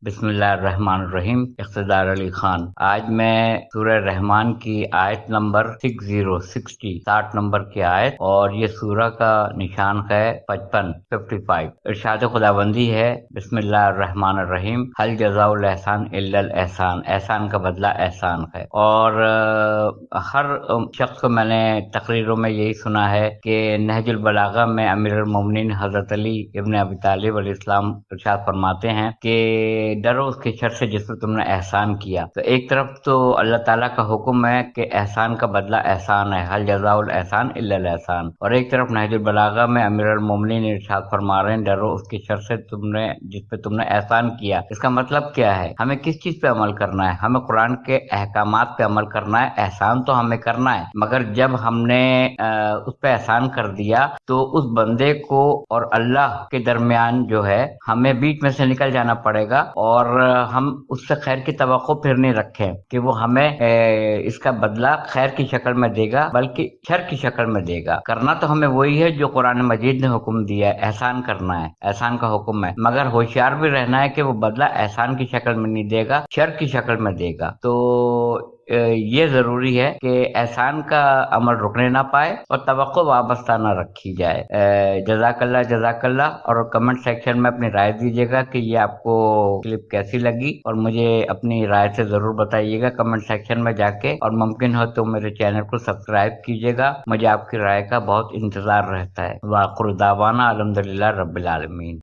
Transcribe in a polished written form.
بسم اللہ الرحمن الرحیم۔ اقتدار علی خان۔ آج میں سورہ رحمان کی آیت نمبر 60 نمبر کی آیت، اور یہ سورہ کا نشان ہے 55 ارشاد خداوندی ہے، بسم اللہ الرحمن الرحیم، حل جزاء الاحسان الا الاحسان، احسان کا بدلہ احسان ہے۔ اور ہر شخص کو میں نے تقریروں میں یہی سنا ہے کہ نہج البلاغہ میں امیر المومنین حضرت علی ابن ابی طالب علیہ السلام ارشاد فرماتے ہیں کہ ڈرو اس کے شر سے جس پر تم نے احسان کیا۔ تو ایک طرف تو اللہ تعالیٰ کا حکم ہے کہ احسان کا بدلہ احسان ہے، حل جزاء الاحسان الا الاحسان، اور ایک طرف نہج البلاغہ میں امیر المومنین ارشاد فرما رہے ہیں ڈرو اس کے شر سے جس پہ تم نے احسان کیا۔ اس کا مطلب کیا ہے؟ ہمیں کس چیز پہ عمل کرنا ہے؟ ہمیں قرآن کے احکامات پہ عمل کرنا ہے۔ احسان تو ہمیں کرنا ہے، مگر جب ہم نے اس پہ احسان کر دیا تو اس بندے کو اور اللہ کے درمیان جو ہے ہمیں بیچ میں سے نکل جانا پڑے گا، اور ہم اس سے خیر کی توقع پھر نہیں رکھیں کہ وہ ہمیں اس کا بدلہ خیر کی شکل میں دے گا، بلکہ شر کی شکل میں دے گا۔ کرنا تو ہمیں وہی ہے جو قرآن مجید نے حکم دیا ہے، احسان کرنا ہے، احسان کا حکم ہے، مگر ہوشیار بھی رہنا ہے کہ وہ بدلہ احسان کی شکل میں نہیں دے گا، شر کی شکل میں دے گا۔ تو یہ ضروری ہے کہ احسان کا عمل رکنے نہ پائے اور توقع وابستہ نہ رکھی جائے۔ جزاک اللہ، اور کمنٹ سیکشن میں اپنی رائے دیجیے گا کہ یہ آپ کو کلپ کیسی لگی، اور مجھے اپنی رائے سے ضرور بتائیے گا کمنٹ سیکشن میں جا کے، اور ممکن ہو تو میرے چینل کو سبسکرائب کیجیے گا۔ مجھے آپ کی رائے کا بہت انتظار رہتا ہے۔ وآخر دعوانا الحمدللہ رب العالمین۔